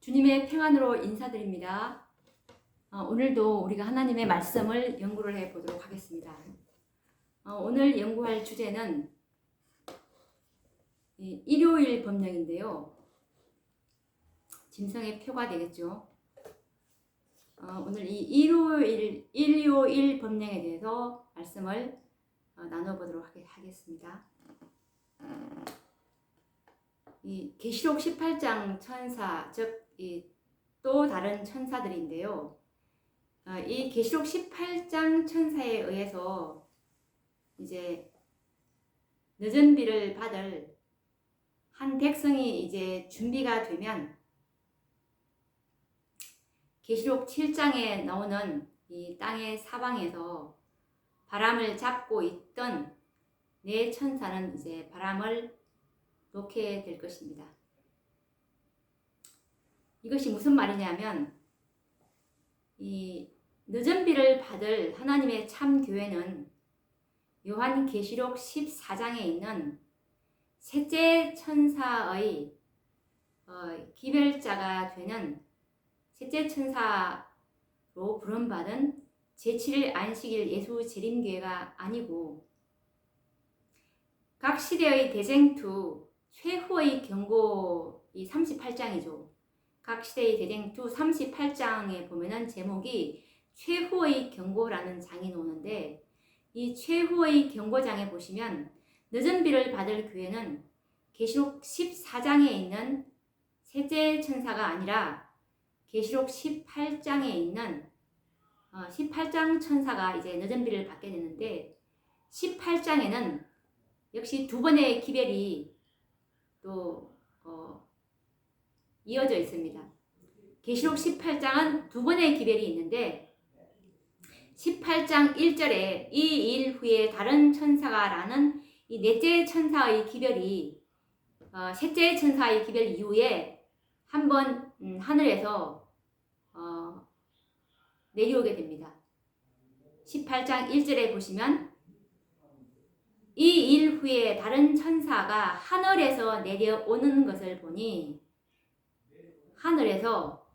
주님의 평안으로 인사드립니다. 오늘도 우리가 하나님의 말씀을 연구를 해보도록 하겠습니다. 오늘 연구할 주제는 일요일 법령인데요. 짐승의 표가 되겠죠. 오늘 이 일요일 법령에 대해서 말씀을 나눠보도록 하겠습니다. 이 계시록 18장 천사, 즉 또 다른 천사들인데요. 이 계시록 18장 천사에 의해서 이제 늦은 비를 받을 한 백성이 이제 준비가 되면 계시록 7장에 나오는 이 땅의 사방에서 바람을 잡고 있던 네 천사는 이제 바람을 놓게 될 것입니다. 이것이 무슨 말이냐면 이 늦은 비를 받을 하나님의 참 교회는 요한계시록 14장에 있는 셋째 천사의 기별자가 되는 셋째 천사로 부름받은 제7일 안식일 예수 재림교회가 아니고 각 시대의 대쟁투 최후의 경고 이 38장이죠. 각 시대의 대쟁투 38장에 보면은 제목이 최후의 경고라는 장이 나오는데 이 최후의 경고장에 보시면 늦은 비를 받을 교회는 계시록 14장에 있는 셋째 천사가 아니라 계시록 18장에 있는 18장 천사가 이제 늦은 비를 받게 되는데 18장에는 역시 두 번의 기별이 또 이어져 있습니다. 계시록 18장은 두 번의 기별이 있는데 18장 1절에 이 일 후에 다른 천사가 라는 이 넷째 천사의 기별이 셋째 천사의 기별 이후에 한번 하늘에서 내려오게 됩니다. 18장 1절에 보시면 이 일 후에 다른 천사가 하늘에서 내려오는 것을 보니 하늘에서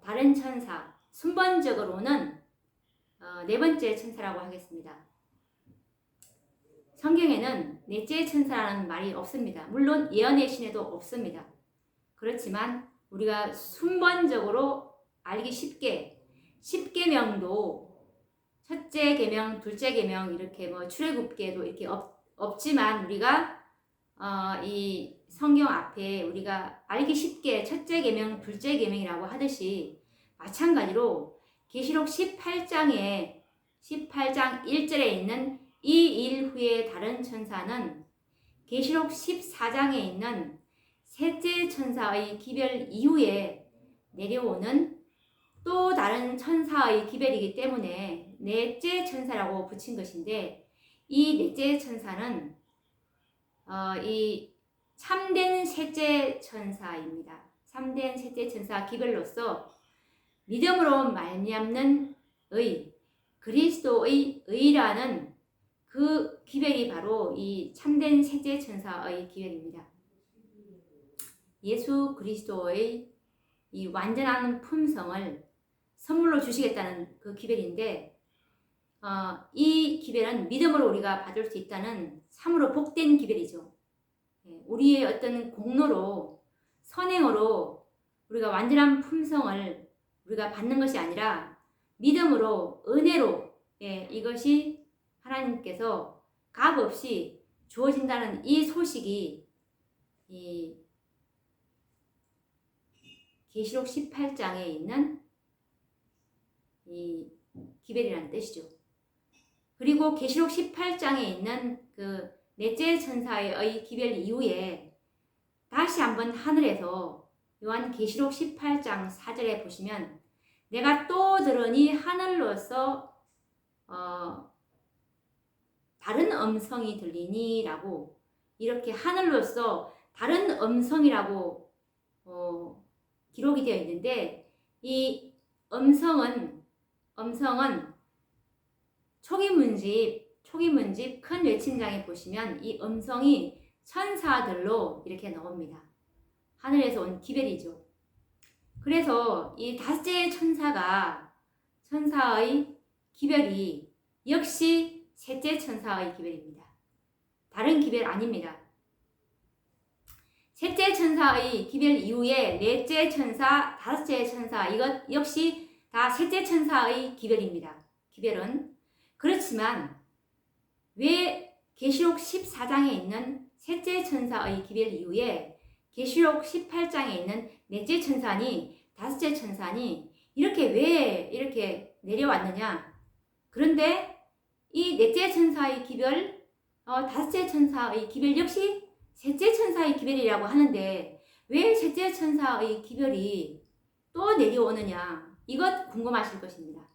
다른 천사, 순번적으로는 네 번째 천사라고 하겠습니다. 성경에는 넷째 천사라는 말이 없습니다. 물론 예언의 신에도 없습니다. 그렇지만 우리가 순번적으로 알기 쉽게 십계명도 첫째 계명, 둘째 계명 이렇게 출애굽기에도 이렇게 없지만 우리가 이 성경 앞에 우리가 알기 쉽게 첫째 계명, 둘째 계명이라고 하듯이 마찬가지로 계시록 18장 1절에 있는 이 일 후에 다른 천사는 계시록 14장에 있는 셋째 천사의 기별 이후에 내려오는 또 다른 천사의 기별이기 때문에 넷째 천사라고 붙인 것인데 이 넷째 천사는 이 참된 셋째 천사입니다. 참된 셋째 천사 기별로서 믿음으로 말미암는 의, 그리스도의 의라는 그 기별이 바로 이 참된 셋째 천사의 기별입니다. 예수 그리스도의 이 완전한 품성을 선물로 주시겠다는 그 기별인데 이 기별은 믿음으로 우리가 받을 수 있다는 참으로 복된 기별이죠. 우리의 어떤 공로로 선행으로 우리가 완전한 품성을 우리가 받는 것이 아니라 믿음으로 은혜로 이것이 하나님께서 값없이 주어진다는 이 소식이 이 계시록 18장에 있는 이 기별이라는 뜻이죠. 그리고 계시록 18장에 있는 그 넷째 천사의 기별 이후에 다시 한번 하늘에서 요한 계시록 18장 4절에 보시면 내가 또 들으니 하늘로서 다른 음성이 들리니 라고 이렇게 하늘로서 다른 음성이라고 기록이 되어 있는데 이 음성은 초기문집 큰 외침장에 보시면 이 음성이 천사들로 이렇게 나옵니다. 하늘에서 온 기별이죠. 그래서 이 다섯째 천사의 기별이 역시 셋째 천사의 기별입니다. 다른 기별 아닙니다. 셋째 천사의 기별 이후에 넷째 천사, 다섯째 천사 이것 역시 다 셋째 천사의 기별입니다. 기별은 그렇지만 왜 계시록 14장에 있는 셋째 천사의 기별 이후에 계시록 18장에 있는 넷째 천사니 다섯째 천사니 왜 이렇게 내려왔느냐? 그런데 이 넷째 천사의 기별, 다섯째 천사의 기별 역시 셋째 천사의 기별이라고 하는데 왜 셋째 천사의 기별이 또 내려오느냐? 이것 궁금하실 것입니다.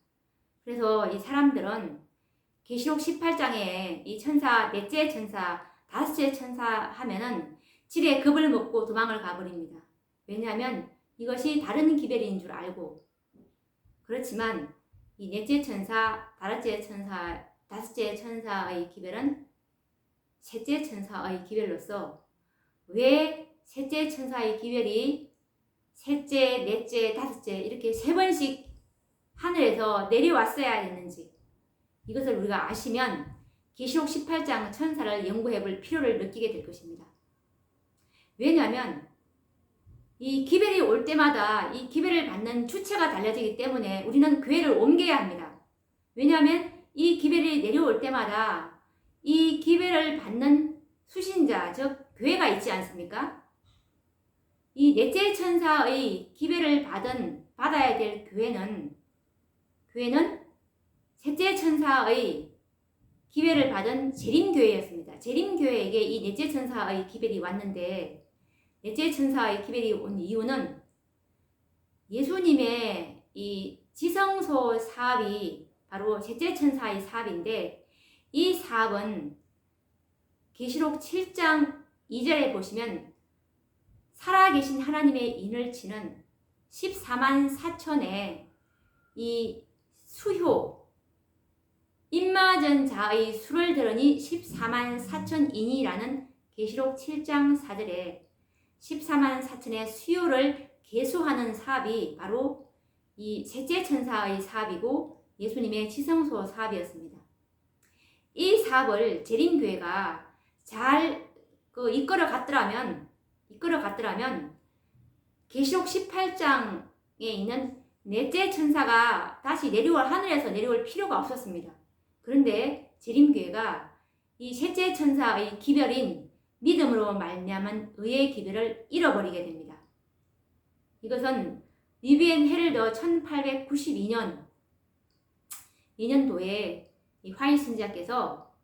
그래서 이 사람들은 계시록 18장에 이 천사, 넷째 천사, 다섯째 천사 하면은 집에 겁을 먹고 도망을 가버립니다. 왜냐하면 이것이 다른 기별인 줄 알고. 그렇지만 이 넷째 천사, 다섯째 천사의 기별은 셋째 천사의 기별로서 왜 셋째 천사의 기별이 셋째, 넷째, 다섯째 이렇게 세 번씩 하늘에서 내려왔어야 했는지 이것을 우리가 아시면 계시록 18장 천사를 연구해 볼 필요를 느끼게 될 것입니다. 왜냐하면 이 기별이 올 때마다 이 기별을 받는 주체가 달라지기 때문에 우리는 교회를 옮겨야 합니다. 왜냐하면 이 기별이 내려올 때마다 이 기별을 받는 수신자, 즉 교회가 있지 않습니까? 이 넷째 천사의 기별을 받아야 될 교회는 셋째 천사의 기별을 받은 재림교회였습니다. 재림교회에게 이 넷째 천사의 기별이 왔는데 넷째 천사의 기별이 온 이유는 예수님의 이 지성소 사업이 바로 셋째 천사의 사업인데 이 사업은 계시록 7장 2절에 보시면 살아계신 하나님의 인을 치는 14만 4천의 이 수효 입맞은 자의 수를 들으니 14만 4천인이라는 계시록 7장 4절에 14만 4천의 수요를 계수하는 사업이 바로 이 셋째 천사의 사업이고 예수님의 지성소 사업이었습니다. 이 사업을 재림교회가 잘 이끌어 갔더라면 계시록 18장에 있는 넷째 천사가 다시 하늘에서 내려올 필요가 없었습니다. 그런데 재림교회가 이 셋째 천사의 기별인 믿음으로 말미암은 의의 기별을 잃어버리게 됩니다. 이것은 리비엔 헤럴더 1892년도에 화이 선지자께서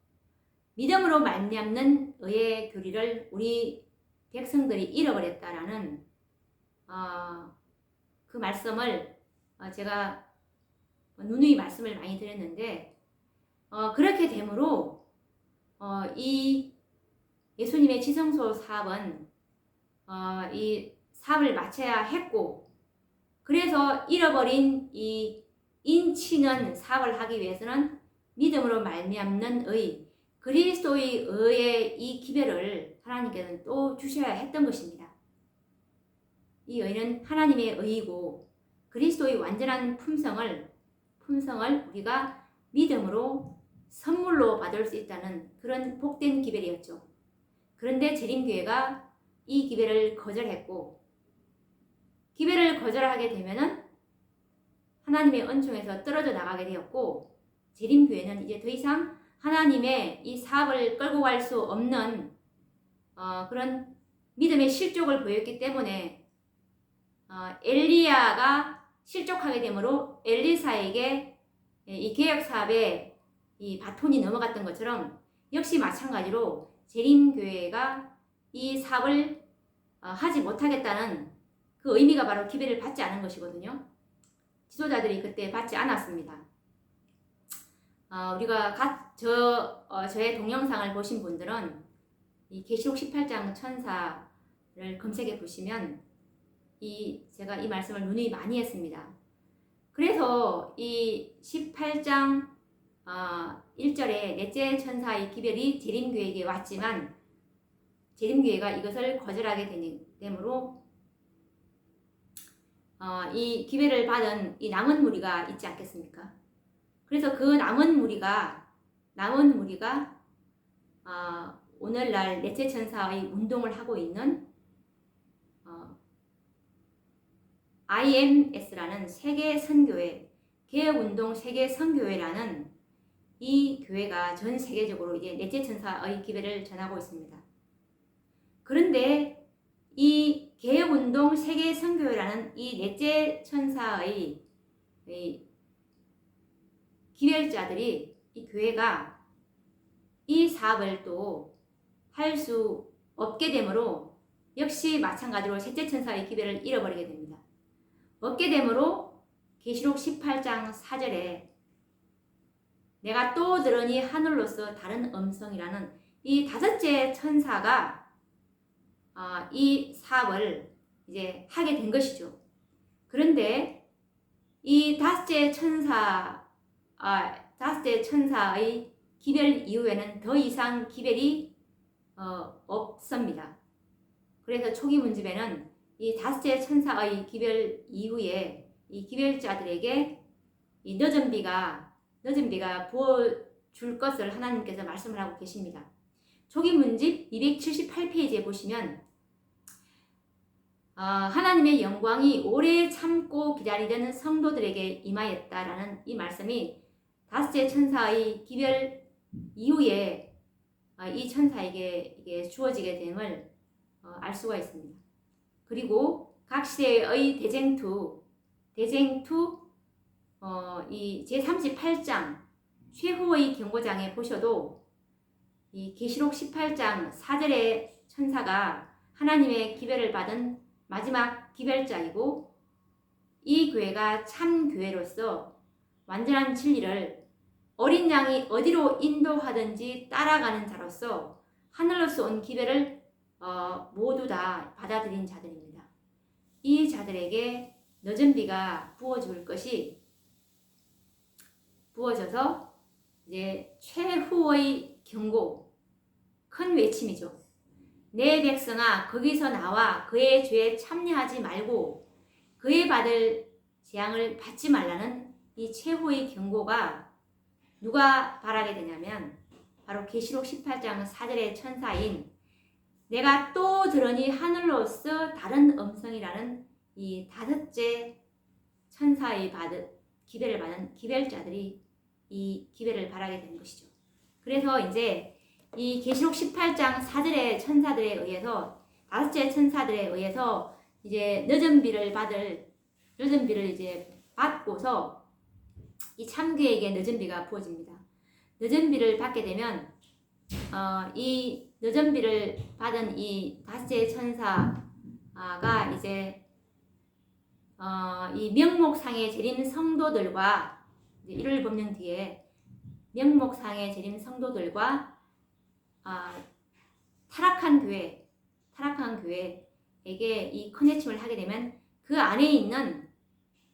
믿음으로 말미암는 의의 교리를 우리 백성들이 잃어버렸다라는 그 말씀을 제가 누누이 말씀을 많이 드렸는데 그렇게 되므로 이 예수님의 지성소 사업은 이 사업을 마쳐야 했고 그래서 잃어버린 이 인치는 사업을 하기 위해서는 믿음으로 말미암는 그리스도의 의의 이 기별을 하나님께서는 또 주셔야 했던 것입니다. 이 의는 하나님의 의이고 그리스도의 완전한 품성을 우리가 믿음으로 선물로 받을 수 있다는 그런 복된 기별이었죠. 그런데 재림교회가 이 기별을 거절했고 기별을 거절하게 되면은 하나님의 은총에서 떨어져 나가게 되었고 재림교회는 이제 더 이상 하나님의 이 사업을 끌고 갈 수 없는 그런 믿음의 실족을 보였기 때문에 엘리야가 실족하게 되므로 엘리사에게 이 개혁 사업에 이 바톤이 넘어갔던 것처럼 역시 마찬가지로 재림교회가 이 사업을 하지 못하겠다는 그 의미가 바로 기별을 받지 않은 것이거든요. 지도자들이 그때 받지 않았습니다. 우리가 저의 동영상을 보신 분들은 이 계시록 18장 천사를 검색해 보시면 제가 이 말씀을 누누이 많이 했습니다. 그래서 이 18장 1절에 넷째 천사의 기별이 재림교회에게 왔지만 재림교회가 이것을 거절하게 되므로 이 기회를 받은 이 남은 무리가 있지 않겠습니까? 그래서 그 남은 무리가 오늘날 넷째 천사의 운동을 하고 있는 IMS라는 세계 선교회, 개혁운동 세계 선교회라는 이 교회가 전 세계적으로 이제 넷째 천사의 기회를 전하고 있습니다. 그런데 이 개혁운동 세계 선교회라는 이 넷째 천사의 기별자들이, 이 교회가 이 사업을 또 할 수 없게 되므로 역시 마찬가지로 셋째 천사의 기별을 잃어버리게 됩니다. 얻게 되므로 계시록 18장 4절에 내가 또 들으니 하늘로서 다른 음성이라는 이 다섯째 천사가 이 사업을 이제 하게 된 것이죠. 그런데 이 다섯째 천사의 기별 이후에는 더 이상 기별이 없습니다. 그래서 초기 문집에는 이 다섯째 천사의 기별 이후에 이 기별자들에게 이 늦은 비가 부어줄 것을 하나님께서 말씀을 하고 계십니다. 초기 문집 278페이지에 보시면 하나님의 영광이 오래 참고 기다리던 성도들에게 임하였다라는 이 말씀이 다섯째 천사의 기별 이후에 이 천사에게 이게 주어지게 됨을 알 수가 있습니다. 그리고 각 시대의 대쟁투 이 제38장 최후의 경고장에 보셔도 이 계시록 18장 4절의 천사가 하나님의 기별을 받은 마지막 기별자이고, 이 교회가 참 교회로서 완전한 진리를 어린 양이 어디로 인도하든지 따라가는 자로서 하늘로서 온 기별을 모두 다 받아들인 자들입니다. 이 자들에게 늦은 비가 부어져서 이제 최후의 경고, 큰 외침이죠. 내 백성아, 거기서 나와 그의 죄에 참여하지 말고 그의 받을 재앙을 받지 말라는 이 최후의 경고가 누가 바라게 되냐면 바로 계시록 18장 4절의 천사인 내가 또 들으니 하늘로서 다른 음성이라는 이 다섯째 천사의 기별을 받은 기별자들이 이 기별을 바라게 되는 것이죠. 그래서 이제 이 계시록 18장 4절의 천사들에 의해서, 다섯째 천사들에 의해서 이제 늦은 비를 이제 받고서 이 참교에게 늦은 비가 부어집니다. 늦은 비를 받게 되면 이 늦은 비를 받은 이 다섯째 천사가 이제 이 명목상에 재림 성도들과 이제 1월 법령 뒤에 명목상에 재림 성도들과 타락한 교회에게 이 커넥팅을 하게 되면 그 안에 있는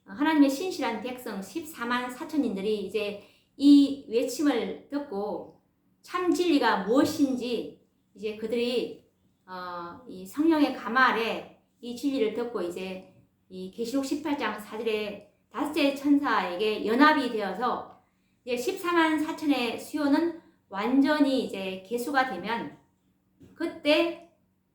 하나님의 신실한 백성 14만 4천인들이 이제 이 외침을 듣고 참 진리가 무엇인지 이제 그들이 이 성령의 가말에 이 진리를 듣고 이제 이 계시록 18장 4절에 다섯째 천사에게 연합이 되어서 이제 14만 4천의 수요는 완전히 이제 개수가 되면, 그때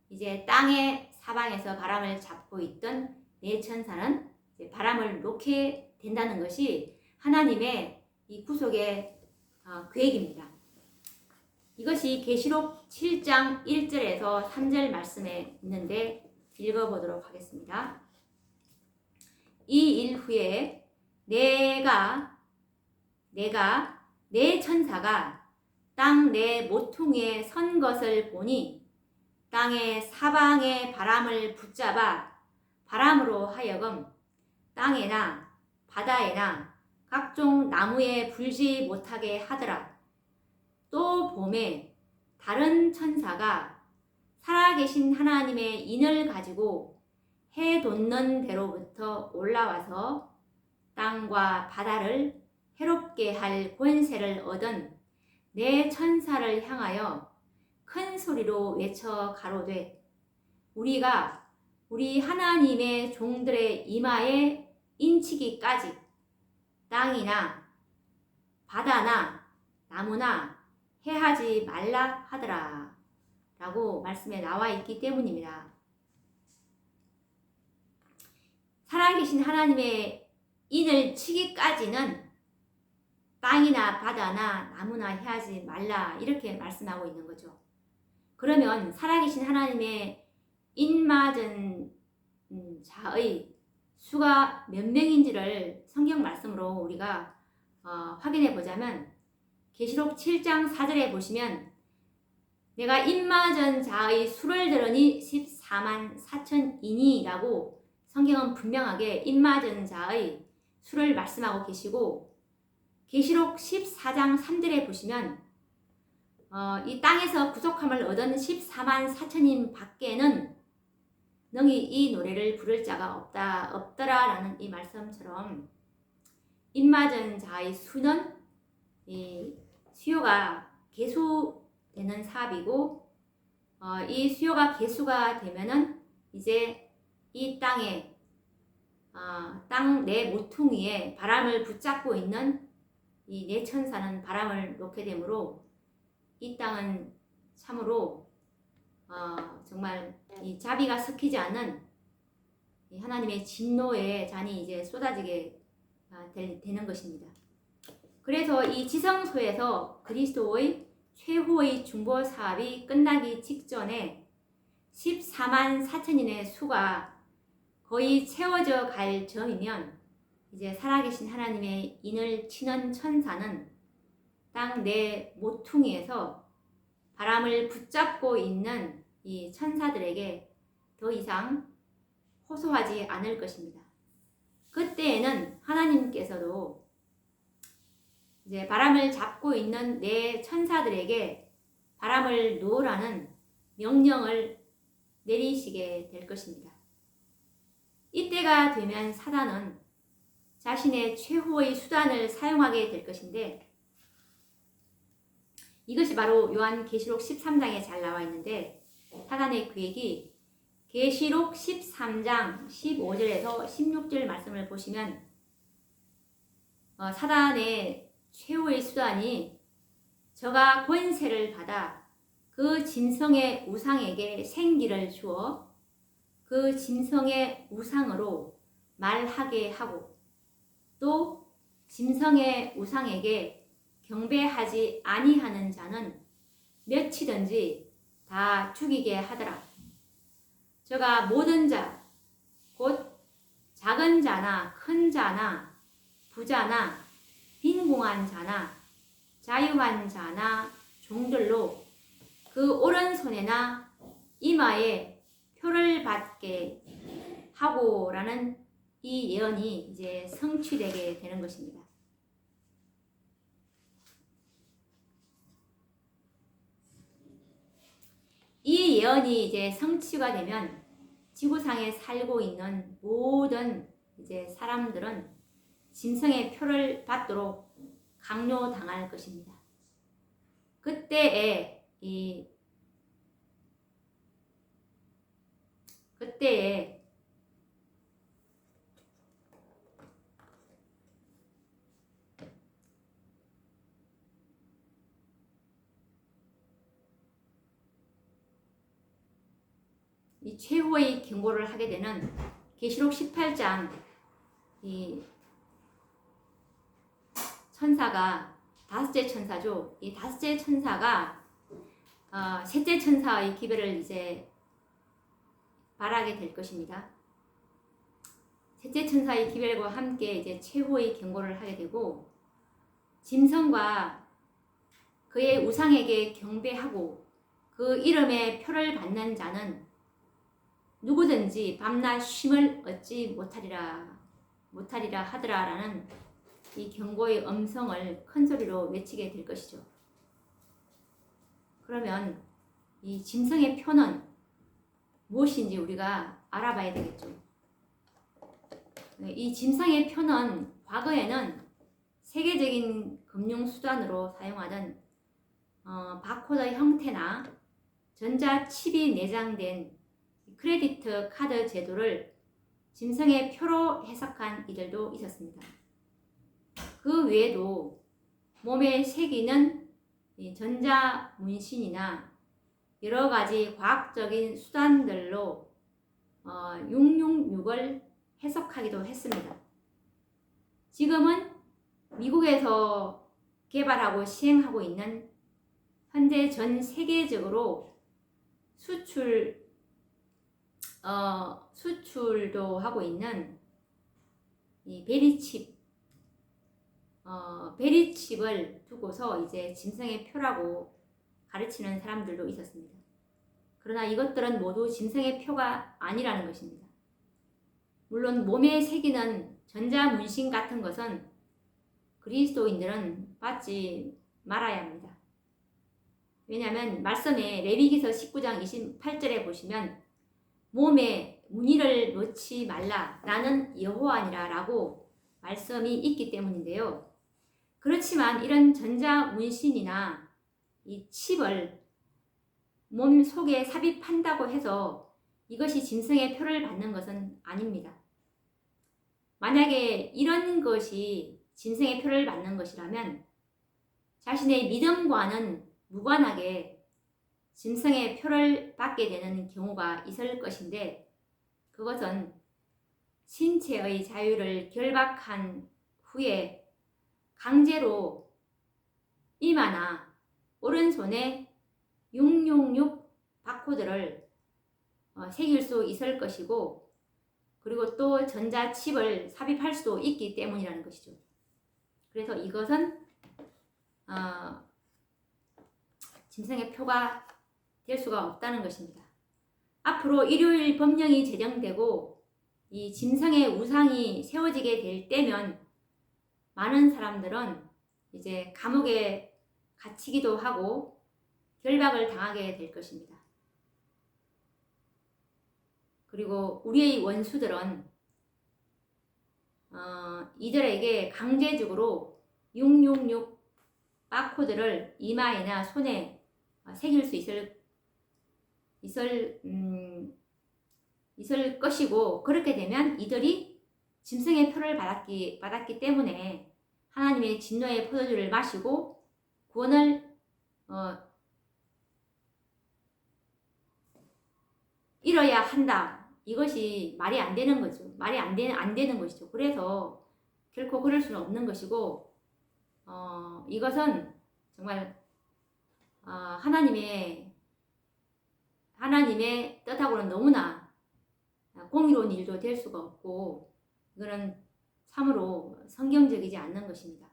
이제 땅의 사방에서 바람을 잡고 있던 네 천사는 이제 바람을 놓게 된다는 것이 하나님의 이 구속의 계획입니다. 이것이 계시록 7장 1절에서 3절 말씀에 있는데 읽어보도록 하겠습니다. 이 일 후에 내가 내 천사가 땅 내 모퉁이에 선 것을 보니 땅의 사방의 바람을 붙잡아 바람으로 하여금 땅에나 바다에나 각종 나무에 불지 못하게 하더라. 또 봄에 다른 천사가 살아계신 하나님의 인을 가지고 해 돋는 데로부터 올라와서 땅과 바다를 해롭게 할 권세를 얻은 내 천사를 향하여 큰 소리로 외쳐 가로되 우리가 우리 하나님의 종들의 이마에 인치기까지 땅이나 바다나 나무나 해하지 말라 하더라 라고 말씀에 나와 있기 때문입니다. 살아계신 하나님의 인을 치기까지는 땅이나 바다나 나무나 해하지 말라 이렇게 말씀하고 있는 거죠. 그러면 살아계신 하나님의 인 맞은 자의 수가 몇 명인지를 성경 말씀으로 우리가 확인해 보자면 계시록 7장 4절에 보시면 내가 인 맞은 자의 수를 들으니 14만 4천이니 라고 성경은 분명하게 인 맞은 자의 수를 말씀하고 계시고 계시록 14장 3절에 보시면 이 땅에서 구속함을 얻은 14만 4천인 밖에는 능히 이 노래를 부를 자가 없더라라는 이 말씀처럼 입맞은 자의 수는 이 수요가 개수되는 사업이고 이 수요가 개수가 되면은 이제 이 땅에 땅 내 모퉁이에 바람을 붙잡고 있는 이 네 천사는 바람을 놓게 되므로 이 땅은 참으로 정말 이 자비가 섞이지 않는 이 하나님의 진노의 잔이 이제 쏟아지게 되는 것입니다. 그래서 이 지성소에서 그리스도의 최후의 중보 사업이 끝나기 직전에 14만 4천인의 수가 거의 채워져 갈 점이면 이제 살아계신 하나님의 인을 치는 천사는 땅 내 모퉁이에서 바람을 붙잡고 있는 이 천사들에게 더 이상 호소하지 않을 것입니다. 그때에는 하나님께서도 이제 바람을 잡고 있는 내 천사들에게 바람을 놓으라는 명령을 내리시게 될 것입니다. 이때가 되면 사단은 자신의 최후의 수단을 사용하게 될 것인데 이것이 바로 요한계시록 13장에 잘 나와 있는데 사단의 계획이 계시록 13장 15절에서 16절 말씀을 보시면 사단의 최후의 수단이 저가 권세를 받아 그 짐승의 우상에게 생기를 주어 그 짐승의 우상으로 말하게 하고 또 짐승의 우상에게 경배하지 아니하는 자는 몇이든지 다 죽이게 하더라. 저가 모든 자, 곧 작은 자나 큰 자나 부자나 빈궁한 자나 자유한 자나 종들로 그 오른손에나 이마에 표를 받게 하고라는 이 예언이 이제 성취되게 되는 것입니다. 이 예언이 이제 성취가 되면 지구상에 살고 있는 모든 이제 사람들은 짐승의 표를 받도록 강요당할 것입니다. 그때에 이 최후의 경고를 하게 되는 계시록 18장 이 천사가 다섯째 천사죠. 이 다섯째 천사가 셋째 천사의 기별을 이제 말하게 될 것입니다. 셋째 천사의 기별과 함께 이제 최후의 경고를 하게 되고 짐승과 그의 우상에게 경배하고 그 이름의 표를 받는 자는 누구든지 밤낮 쉼을 얻지 못하리라 하더라라는 이 경고의 음성을 큰 소리로 외치게 될 것이죠. 그러면 이 짐승의 표는 무엇인지 우리가 알아봐야 되겠죠. 이 짐승의 표는 과거에는 세계적인 금융수단으로 사용하던 바코드 형태나 전자칩이 내장된 크레디트 카드 제도를 짐승의 표로 해석한 이들도 있었습니다. 그 외에도 몸에 새기는 전자 문신이나 여러 가지 과학적인 수단들로 666을 해석하기도 했습니다. 지금은 미국에서 개발하고 시행하고 있는 현재 전 세계적으로 수출도 하고 있는 이 베리칩을 두고서 이제 짐승의 표라고 가르치는 사람들도 있었습니다. 그러나 이것들은 모두 짐승의 표가 아니라는 것입니다. 물론 몸에 새기는 전자 문신 같은 것은 그리스도인들은 받지 말아야 합니다. 왜냐하면 말씀에 레위기서 19장 28절에 보시면 몸에 무늬를 놓지 말라 나는 여호와니라 라고 말씀이 있기 때문인데요. 그렇지만 이런 전자 문신이나 이 칩을 몸 속에 삽입한다고 해서 이것이 짐승의 표를 받는 것은 아닙니다. 만약에 이런 것이 짐승의 표를 받는 것이라면 자신의 믿음과는 무관하게 짐승의 표를 받게 되는 경우가 있을 것인데, 그것은 신체의 자유를 결박한 후에 강제로 이마나 오른손에 666 바코드를 새길 수 있을 것이고, 그리고 또 전자칩을 삽입할 수도 있기 때문이라는 것이죠. 그래서 이것은 짐승의 표가 될 수가 없다는 것입니다. 앞으로 일요일 법령이 제정되고 이 짐승의 우상이 세워지게 될 때면 많은 사람들은 이제 감옥에 갇히기도 하고 결박을 당하게 될 것입니다. 그리고 우리의 원수들은 이들에게 강제적으로 666 바코드를 이마에나 손에 새길 수 있을 것이고, 그렇게 되면 이들이 짐승의 표를 받았기 때문에 하나님의 진노의 포도주를 마시고 구원을 잃어야 한다. 이것이 말이 안 되는 거죠. 말이 안 되는 것이죠. 그래서 결코 그럴 수는 없는 것이고, 이것은 정말 하나님의 뜻하고는 너무나 공의로운 일도 될 수가 없고, 이거는 참으로 성경적이지 않는 것입니다.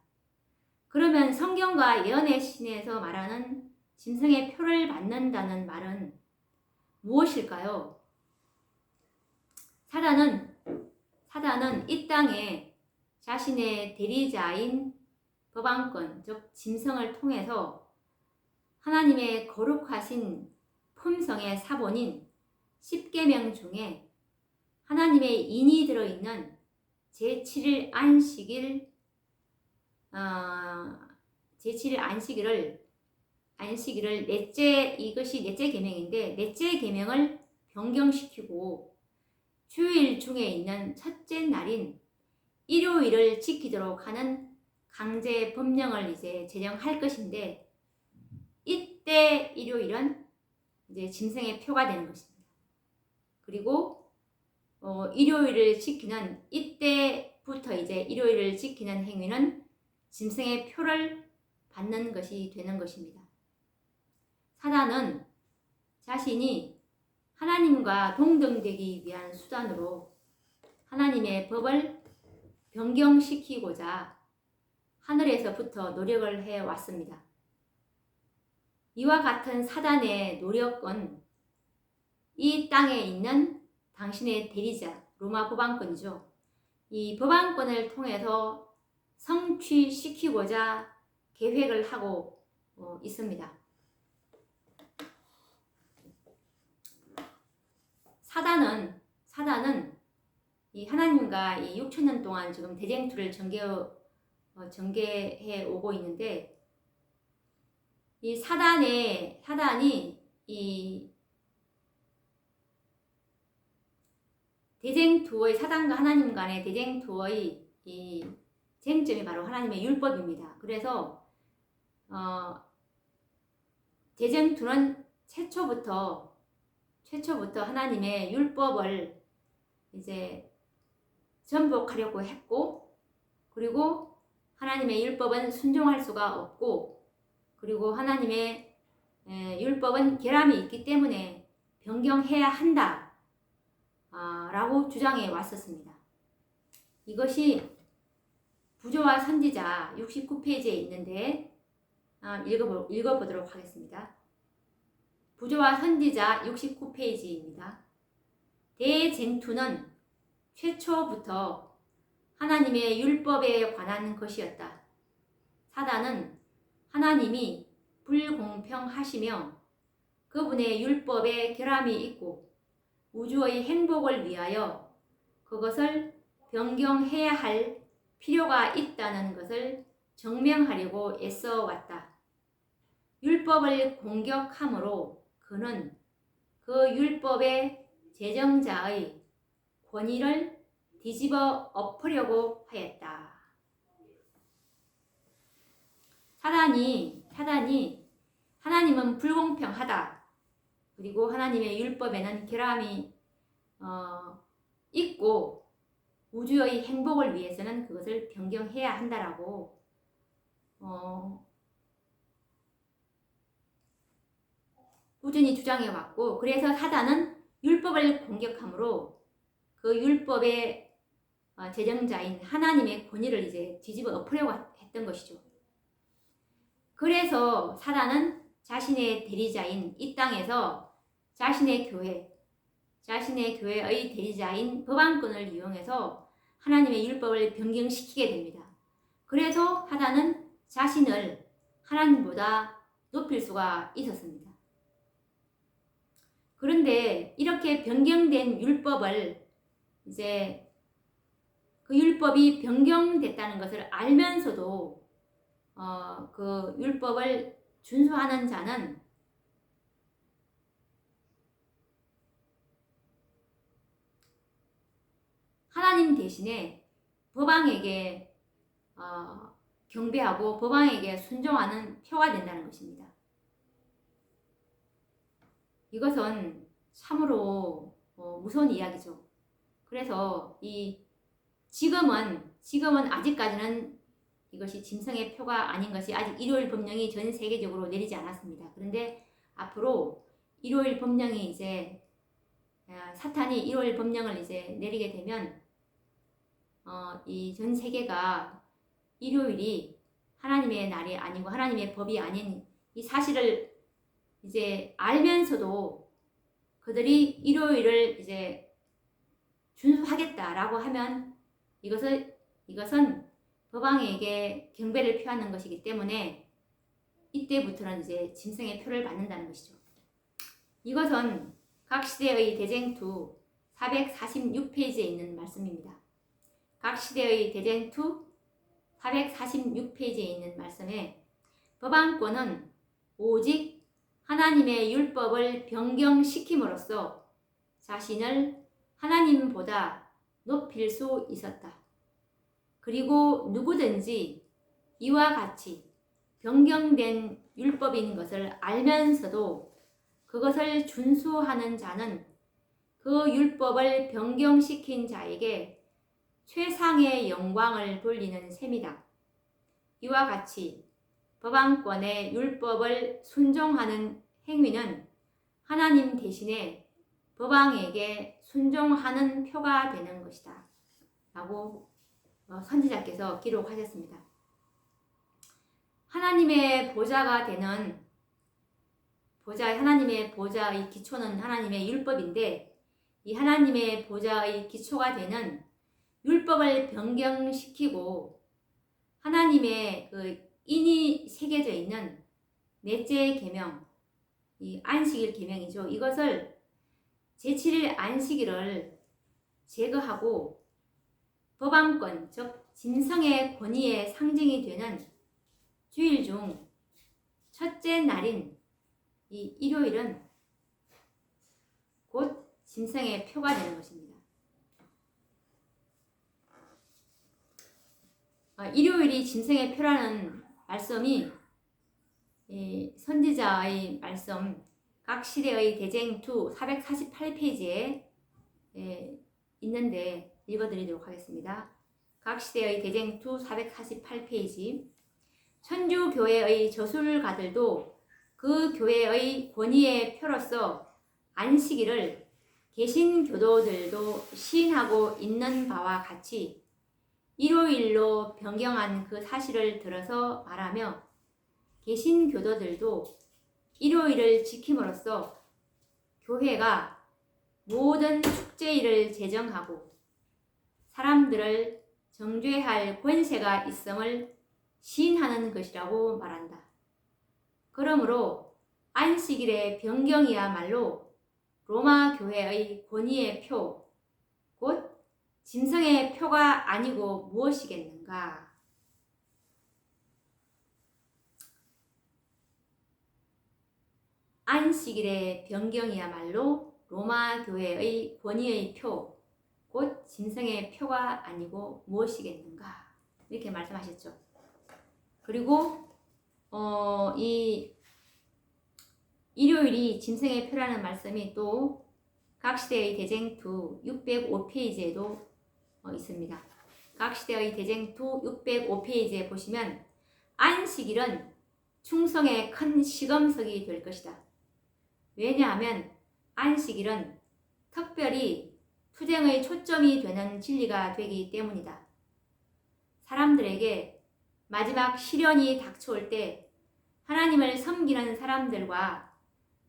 그러면 성경과 예언의 신에서 말하는 짐승의 표를 받는다는 말은 무엇일까요? 사단은 이 땅에 자신의 대리자인 법안권, 즉 짐승을 통해서 하나님의 거룩하신 품성의 사본인 10계명 중에 하나님의 인이 들어있는 제7일 안식일을 이것이 넷째 계명인데, 넷째 계명을 변경시키고 주일 중에 있는 첫째 날인 일요일을 지키도록 하는 강제 법령을 이제 제정할 것인데, 이때 일요일은 이제 짐승의 표가 되는 것입니다. 그리고 일요일을 지키는 이때부터 이제 일요일을 지키는 행위는 짐승의 표를 받는 것이 되는 것입니다. 사단은 자신이 하나님과 동등되기 위한 수단으로 하나님의 법을 변경시키고자 하늘에서부터 노력을 해왔습니다. 이와 같은 사단의 노력은 이 땅에 있는 당신의 대리자, 로마 법안권이죠. 이 법안권을 통해서 성취시키고자 계획을 하고 있습니다. 사단은 이 하나님과 이 6,000년 동안 지금 대쟁투를 전개해 오고 있는데, 이 사단이 이 대쟁투의 사단과 하나님 간의 대쟁투의 이 쟁점이 바로 하나님의 율법입니다. 그래서 대쟁투는 최초부터 하나님의 율법을 이제 전복하려고 했고, 그리고 하나님의 율법은 순종할 수가 없고, 그리고 하나님의 율법은 결함이 있기 때문에 변경해야 한다 라고 주장해 왔었습니다. 이것이 부조와 선지자 69페이지에 있는데 읽어보도록 하겠습니다. 부조와 선지자 69페이지입니다. 대쟁투는 최초부터 하나님의 율법에 관한 것이었다. 사단은 하나님이 불공평하시며 그분의 율법에 결함이 있고 우주의 행복을 위하여 그것을 변경해야 할 필요가 있다는 것을 증명하려고 애써왔다. 율법을 공격함으로 그는 그 율법의 제정자의 권위를 뒤집어 엎으려고 하였다. 사단이 하나님은 불공평하다. 그리고 하나님의 율법에는 결함이 있고 우주의 행복을 위해서는 그것을 변경해야 한다라고 꾸준히 주장해 왔고, 그래서 사단은 율법을 공격함으로 그 율법의 제정자인 하나님의 권위를 이제 뒤집어 엎으려고 했던 것이죠. 그래서 사단은 자신의 대리자인 이 땅에서 자신의 교회의 대리자인 법안권을 이용해서 하나님의 율법을 변경시키게 됩니다. 그래서 사단은 자신을 하나님보다 높일 수가 있었습니다. 그런데 이렇게 변경된 율법을 이제 그 율법이 변경됐다는 것을 알면서도 그 율법을 준수하는 자는 하나님 대신에 법왕에게 경배하고 법왕에게 순종하는 표가 된다는 것입니다. 이것은 참으로 무서운 이야기죠. 그래서 지금은 아직까지는 이것이 짐승의 표가 아닌 것이 아직 일요일 법령이 전 세계적으로 내리지 않았습니다. 그런데 앞으로 일요일 법령이 이제 사탄이 일요일 법령을 이제 내리게 되면 이 전 세계가 일요일이 하나님의 날이 아니고 하나님의 법이 아닌 이 사실을 이제 알면서도 그들이 일요일을 이제 준수하겠다라고 하면 이것은 법왕에게 경배를 표하는 것이기 때문에 이때부터는 이제 짐승의 표를 받는다는 것이죠. 이것은 각 시대의 대쟁투 446페이지에 있는 말씀입니다. 각 시대의 대쟁투 446페이지에 있는 말씀에 법안권은 오직 하나님의 율법을 변경시킴으로써 자신을 하나님보다 높일 수 있었다. 그리고 누구든지 이와 같이 변경된 율법인 것을 알면서도 그것을 준수하는 자는 그 율법을 변경시킨 자에게 최상의 영광을 돌리는 셈이다. 이와 같이 법안권의 율법을 순종하는 행위는 하나님 대신에 법왕에게 순종하는 표가 되는 것이다. 라고 선지자께서 기록하셨습니다. 하나님의 보좌가 되는 하나님의 보좌의 기초는 하나님의 율법인데, 이 하나님의 보좌의 기초가 되는 율법을 변경시키고 하나님의 그 인이 새겨져 있는 넷째 계명, 이 안식일 계명이죠. 이것을 제7일 안식일을 제거하고 법안권, 즉 짐승의 권위의 상징이 되는 주일 중 첫째 날인 이 일요일은 곧 짐승의 표가 되는 것입니다. 일요일이 짐승의 표라는 말씀이 선지자의 말씀 각 시대의 대쟁투 448페이지에 있는데 읽어드리도록 하겠습니다. 각 시대의 대쟁투 448페이지. 천주교회의 저술가들도 그 교회의 권위의 표로서 안식일을 개신교도들도 시인하고 있는 바와 같이 일요일로 변경한 그 사실을 들어서 말하며 개신교도들도 일요일을 지킴으로써 교회가 모든 축제일을 제정하고 사람들을 정죄할 권세가 있음을 시인하는 것이라고 말한다. 그러므로 안식일의 변경이야말로 로마 교회의 권위의 표, 곧 짐승의 표가 아니고 무엇이겠는가? 안식일의 변경이야말로 로마 교회의 권위의 표, 곧 짐승의 표가 아니고 무엇이겠는가? 이렇게 말씀하셨죠. 그리고 이 일요일이 짐승의 표라는 말씀이 또 각 시대의 대쟁투 605페이지에도 있습니다. 각 시대의 대쟁투 605페이지에 보시면 안식일은 충성의 큰 시금석이 될 것이다. 왜냐하면 안식일은 특별히 투쟁의 초점이 되는 진리가 되기 때문이다. 사람들에게 마지막 시련이 닥쳐올 때 하나님을 섬기는 사람들과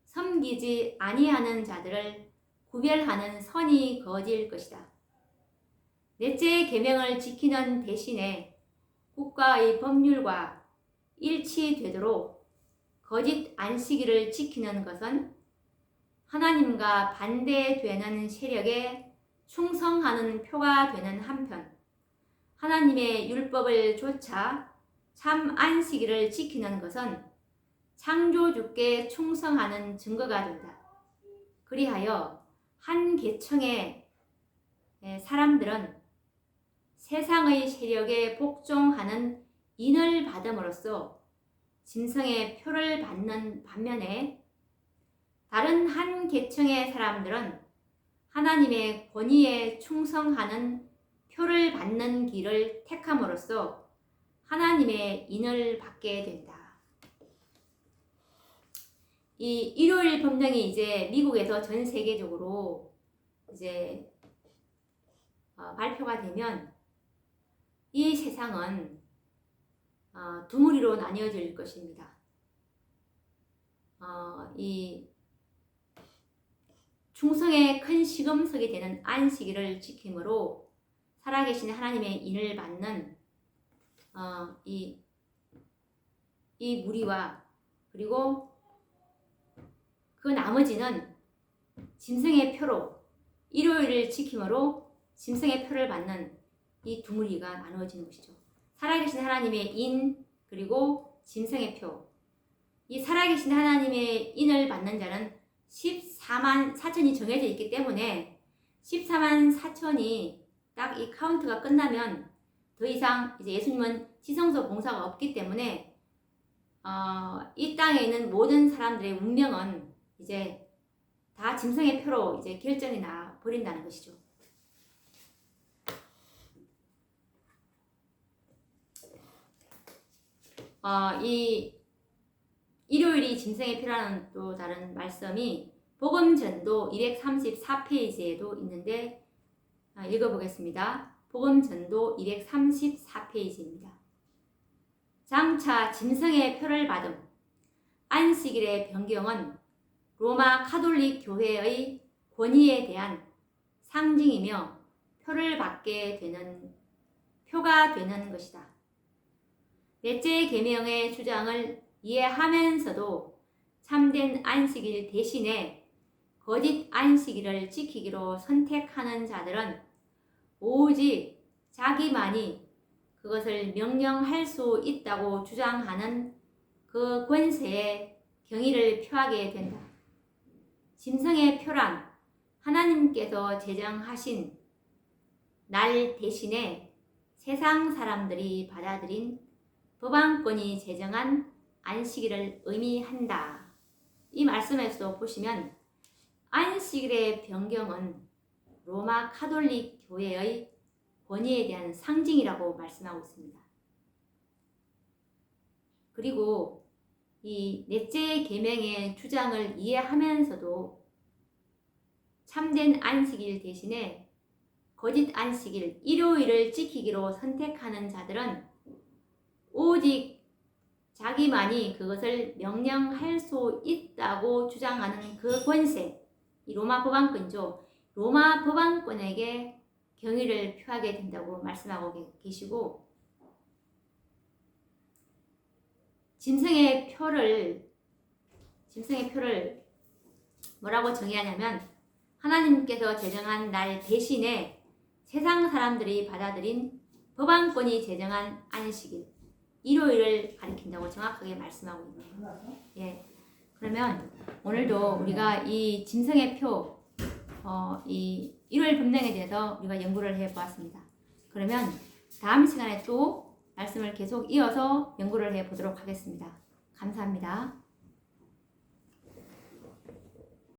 섬기지 아니하는 자들을 구별하는 선이 거질 것이다. 넷째 계명을 지키는 대신에 국가의 법률과 일치되도록 거짓 안식일을 지키는 것은 하나님과 반대되는 세력에 충성하는 표가 되는 한편 하나님의 율법을 좇아 참 안식일을 지키는 것은 창조주께 충성하는 증거가 된다. 그리하여 한 계층의 사람들은 세상의 세력에 복종하는 인을 받음으로써 짐승의 표를 받는 반면에 다른 한 계층의 사람들은 하나님의 권위에 충성하는 표를 받는 길을 택함으로써 하나님의 인을 받게 된다. 이 일요일 법령이 이제 미국에서 전 세계적으로 이제 발표가 되면 이 세상은 두 무리로 나뉘어질 것입니다. 이 충성의 큰 시금석이 되는 안식일을 지킴으로 살아계신 하나님의 인을 받는 이 무리와 그리고 그 나머지는 짐승의 표로 일요일을 지킴으로 짐승의 표를 받는 이 두 무리가 나누어지는 것이죠. 살아계신 하나님의 인 그리고 짐승의 표. 이 살아계신 하나님의 인을 받는 자는 14만 4천이 정해져 있기 때문에 14만 4천이 딱 이 카운트가 끝나면 더 이상 이제 예수님은 지성소 봉사가 없기 때문에 이 땅에 있는 모든 사람들의 운명은 이제 다 짐승의 표로 이제 결정이 나 버린다는 것이죠. 이 일요일이 짐승의 표라는 또 다른 말씀이 복음전도 234페이지에도 있는데 읽어보겠습니다. 복음전도 234페이지입니다. 장차 짐승의 표를 받음. 안식일의 변경은 로마 카톨릭 교회의 권위에 대한 상징이며 표를 받게 되는 표가 되는 것이다. 넷째 계명의 주장을 이해하면서도 참된 안식일 대신에 거짓 안식일을 지키기로 선택하는 자들은 오직 자기만이 그것을 명령할 수 있다고 주장하는 그 권세에 경의를 표하게 된다. 짐승의 표란 하나님께서 제정하신 날 대신에 세상 사람들이 받아들인 법안권이 제정한 안식일을 의미한다. 이 말씀에서 보시면 안식일의 변경은 로마 카톨릭 교회의 권위에 대한 상징이라고 말씀하고 있습니다. 그리고 이 넷째 계명의 주장을 이해하면서도 참된 안식일 대신에 거짓 안식일, 일요일을 지키기로 선택하는 자들은 오직 자기만이 그것을 명령할 수 있다고 주장하는 그 권세, 이 로마 법안권이죠. 로마 법안권에게 경의를 표하게 된다고 말씀하고 계시고, 짐승의 표를 뭐라고 정의하냐면 하나님께서 제정한 날 대신에 세상 사람들이 받아들인 법안권이 제정한 안식일, 일요일을 가리킨다고 정확하게 말씀하고 있네요. 예. 그러면 오늘도 우리가 이 짐승의 표, 이 일요일 법령에 대해서 우리가 연구를 해보았습니다. 그러면 다음 시간에 또 말씀을 계속 이어서 연구를 해보도록 하겠습니다. 감사합니다.